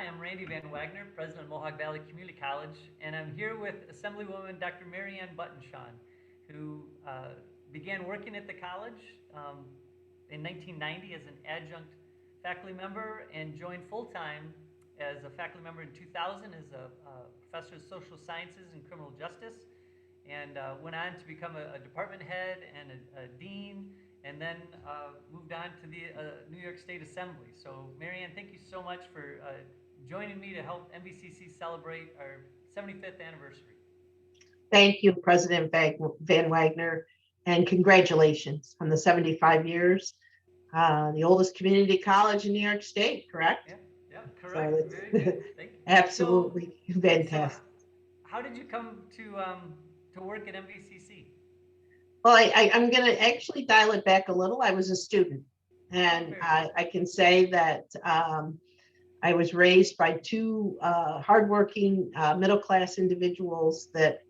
I'm Randy Van Wagner, President of Mohawk Valley Community College, and I'm here with Assemblywoman Dr. Marianne Buttenschon, who began working at the college in 1990 as an adjunct faculty member and joined full-time as a faculty member in 2000 as a professor of social sciences and criminal justice, and went on to become a department head and a dean, and then moved on to the New York State Assembly. So, Marianne, thank you so much for joining me to help MVCC celebrate our 75th anniversary. Thank you, President Van Wagner, and congratulations on the 75 years. The oldest community college in New York State, correct? Yeah, correct. So very good. Thank you. Absolutely fantastic. So how did you come to work at MVCC? Well, I'm going to actually dial it back a little. I was a student, and I can say that I was raised by two hardworking middle-class individuals that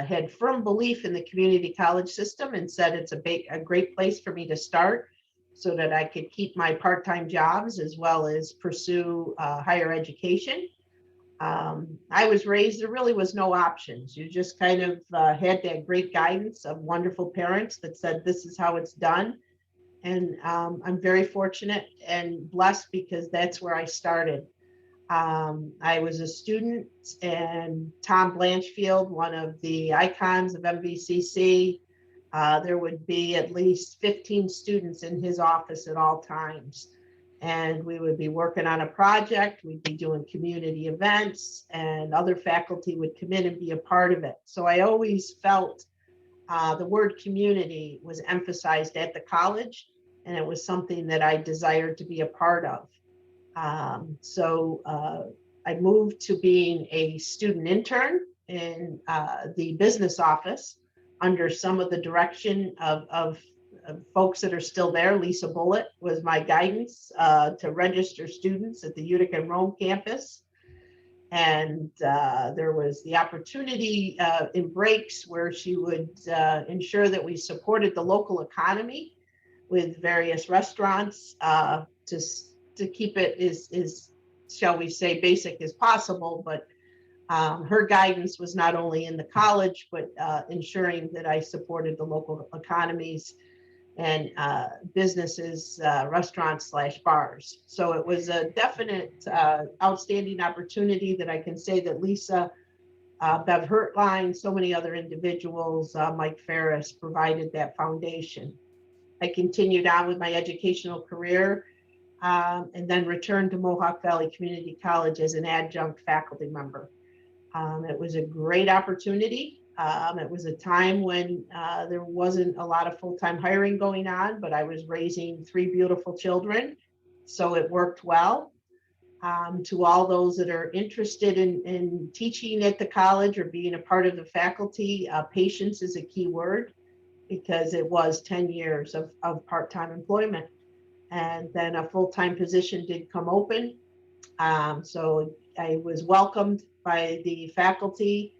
had firm belief in the community college system and said it's a great place for me to start so that I could keep my part-time jobs as well as pursue higher education. I was raised, there really was no options. You just kind of had that great guidance of wonderful parents that said, this is how it's done. And I'm very fortunate and blessed because that's where I started. I was a student, and Tom Blanchfield, one of the icons of MVCC, there would be at least 15 students in his office at all times. And we would be working on a project, we'd be doing community events, and other faculty would come in and be a part of it. So I always felt the word community was emphasized at the college, and it was something that I desired to be a part of. So I moved to being a student intern in the business office under some of the direction of folks that are still there. Lisa Bullitt was my guidance to register students at the Utica and Rome campus. And there was the opportunity in breaks where she would ensure that we supported the local economy with various restaurants to keep it as shall we say, basic as possible. But her guidance was not only in the college, but ensuring that I supported the local economies and businesses, restaurants / bars. So it was a definite outstanding opportunity that I can say that Lisa, Bev Hertline, so many other individuals, Mike Ferris, provided that foundation. I continued on with my educational career and then returned to Mohawk Valley Community College as an adjunct faculty member. It was a great opportunity. It was a time when there wasn't a lot of full-time hiring going on, but I was raising 3 beautiful children, so it worked well. To all those that are interested in teaching at the college or being a part of the faculty, patience is a key word, because it was 10 years of part-time employment. And then a full-time position did come open. So I was welcomed by the faculty,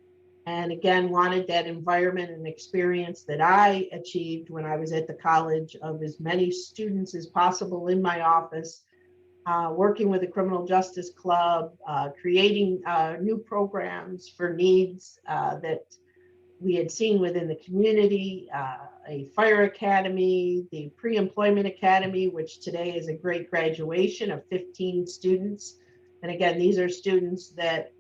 and again, wanted that environment and experience that I achieved when I was at the college, of as many students as possible in my office, working with the Criminal Justice Club, creating new programs for needs that we had seen within the community, a fire academy, the pre-employment academy, which today is a great graduation of 15 students. And again, these are students that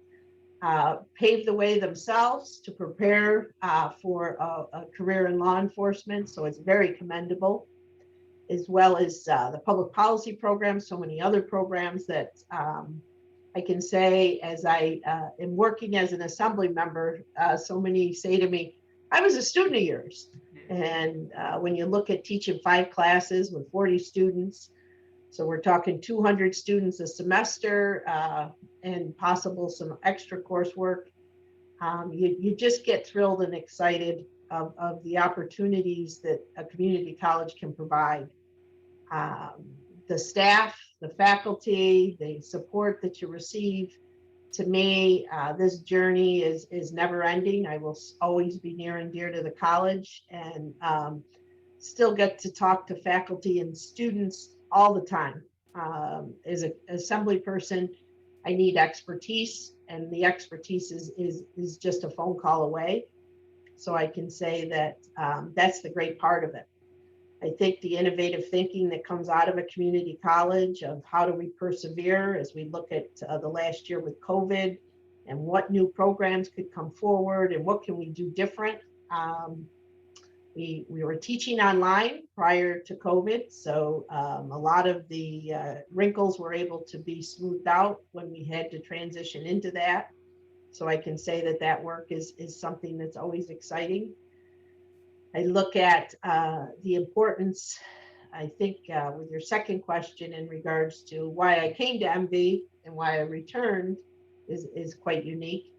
paved the way themselves to prepare for a career in law enforcement. So it's very commendable, as well as the public policy program, so many other programs that I can say, as I am working as an assembly member, so many say to me, I was a student of yours. And when you look at teaching 5 classes with 40 students, so we're talking 200 students a semester and possible some extra coursework, you just get thrilled and excited of the opportunities that a community college can provide. The staff, the faculty, the support that you receive. To me, this journey is never ending. I will always be near and dear to the college, and still get to talk to faculty and students all the time. As an assembly person, I need expertise, and the expertise is just a phone call away. So I can say that that's the great part of it. I think the innovative thinking that comes out of a community college of how do we persevere as we look at the last year with COVID and what new programs could come forward and what can we do different. Um, we were teaching online prior to COVID, so a lot of the wrinkles were able to be smoothed out when we had to transition into that. So I can say that that work is something that's always exciting. I look at the importance, I think, with your second question in regards to why I came to MV and why I returned is quite unique.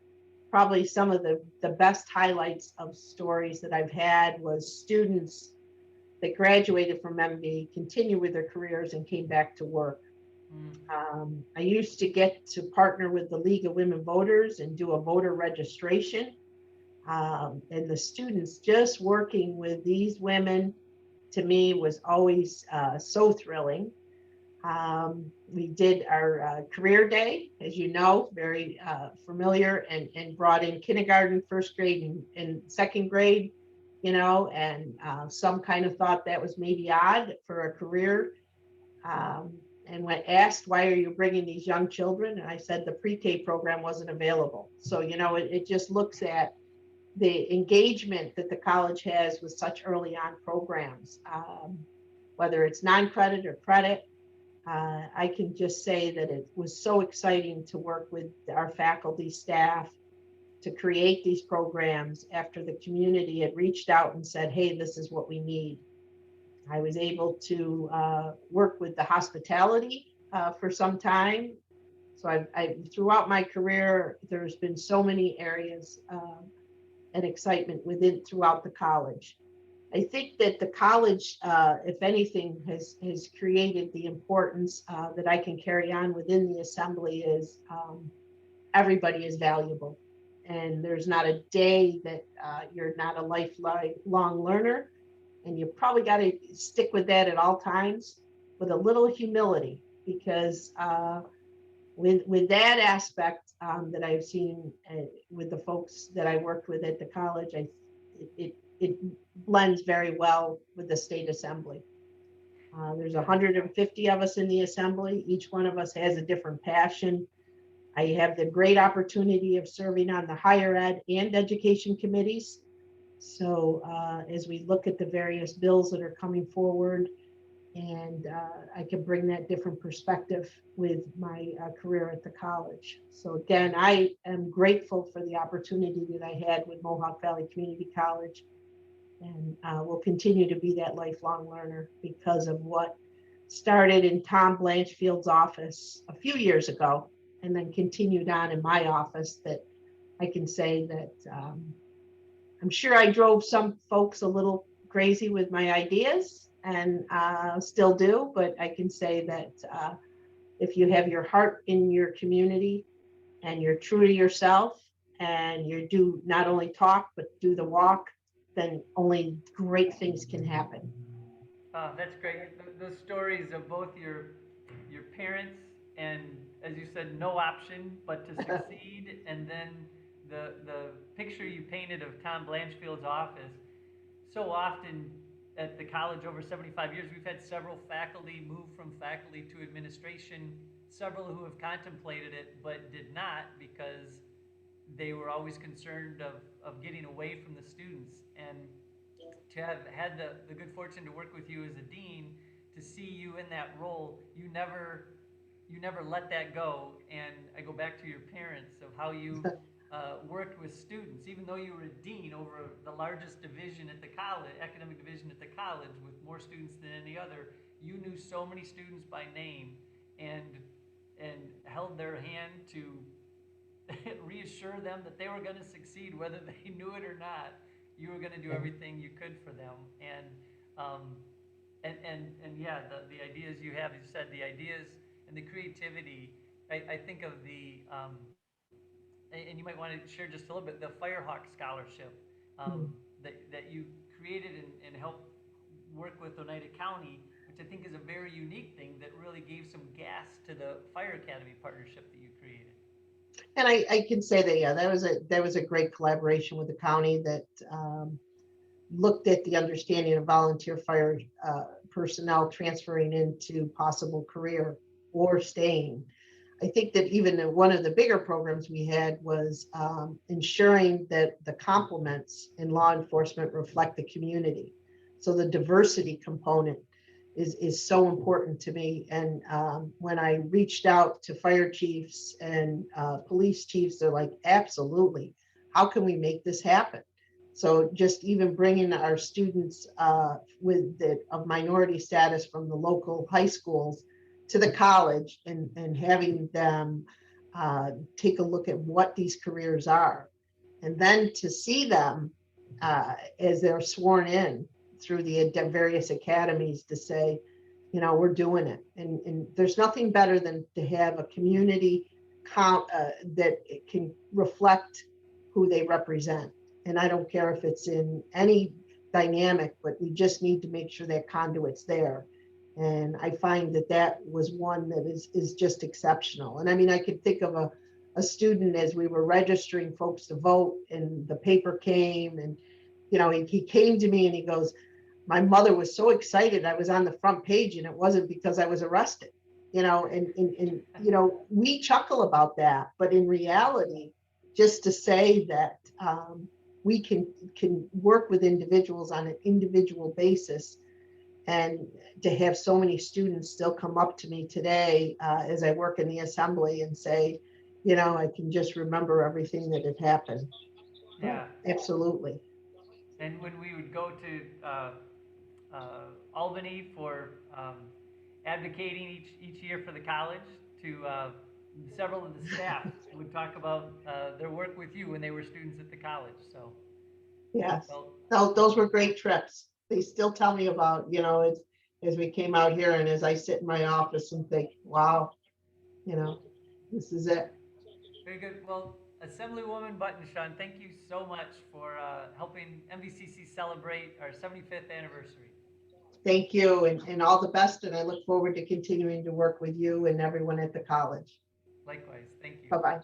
Probably some of the best highlights of stories that I've had was students that graduated from MV, continued with their careers and came back to work. Mm. I used to get to partner with the League of Women Voters and do a voter registration. And the students just working with these women to me was always so thrilling. We did our career day, as you know, very familiar, and brought in kindergarten, first grade, and second grade, and some kind of thought that was maybe odd for a career. And when asked, why are you bringing these young children? And I said the pre-K program wasn't available. So, it just looks at the engagement that the college has with such early on programs, whether it's non-credit or credit. I can just say that it was so exciting to work with our faculty, staff, to create these programs after the community had reached out and said, hey, this is what we need. I was able to work with the hospitality for some time. So throughout my career, there's been so many areas and excitement within throughout the college. I think that the college, if anything, has created the importance that I can carry on within the assembly is everybody is valuable. And there's not a day that you're not a lifelong learner. And you probably got to stick with that at all times with a little humility, because with that aspect that I've seen with the folks that I worked with at the college, it blends very well with the state assembly. There's 150 of us in the assembly. Each one of us has a different passion. I have the great opportunity of serving on the higher ed and education committees. So as we look at the various bills that are coming forward, and I can bring that different perspective with my career at the college. So again, I am grateful for the opportunity that I had with Mohawk Valley Community College, and will continue to be that lifelong learner because of what started in Tom Blanchfield's office a few years ago, and then continued on in my office. That I can say that I'm sure I drove some folks a little crazy with my ideas, and still do, but I can say that if you have your heart in your community and you're true to yourself and you do not only talk but do the walk, then only great things can happen. That's great. Those stories of both your parents and, as you said, no option but to succeed, and then the picture you painted of Tom Blanchfield's office. So often at the college, over 75 years, we've had several faculty move from faculty to administration. Several who have contemplated it but did not, because they were always concerned of getting away from the students. And to have had the good fortune to work with you as a dean, to see you in that role, you never let that go. And I go back to your parents of how you worked with students, even though you were a dean over the largest division at the college, academic division at the college, with more students than any other. You knew so many students by name, and and held their hand to reassure them that they were going to succeed, whether they knew it or not. You were going to do everything you could for them, um, and yeah, the ideas you have, you said, the ideas and the creativity. I think of and you might want to share just a little bit, the Firehawk Scholarship that you created and helped work with Oneida County, which which I think is a very unique thing that really gave some gas to the Fire Academy partnership that you created. And I can say that, yeah, that was a great collaboration with the county that looked at the understanding of volunteer fire personnel transferring into possible career or staying. I think that even one of the bigger programs we had was ensuring that the complements in law enforcement reflect the community. So the diversity component is so important to me. And when I reached out to fire chiefs and police chiefs, they're like, absolutely. How can we make this happen? So just even bringing our students of minority status from the local high schools to the college and having them take a look at what these careers are. And then to see them as they're sworn in through the various academies to say, you know, we're doing it. And there's nothing better than to have a community that can reflect who they represent. And I don't care if it's in any dynamic, but we just need to make sure that conduit's there. And I find that that was one that is just exceptional. And I mean, I could think of a student as we were registering folks to vote and the paper came and, you know, he came to me and he goes, my mother was so excited I was on the front page and it wasn't because I was arrested, you know, and you know, we chuckle about that, but in reality, just to say that we can work with individuals on an individual basis, and to have so many students still come up to me today as I work in the assembly and say, you know, I can just remember everything that had happened. Yeah. Absolutely. And when we would go to Albany for advocating each year for the college, to several of the staff would talk about their work with you when they were students at the college. So Yes, well, those were great trips. They still tell me about, you know, as we came out here and as I sit in my office and think, wow, you know, this is it. very good. Well, Assemblywoman Buttenschon, thank you so much for helping MVCC celebrate our 75th anniversary. Thank you and all the best. And I look forward to continuing to work with you and everyone at the college. Likewise, thank you. Bye-bye.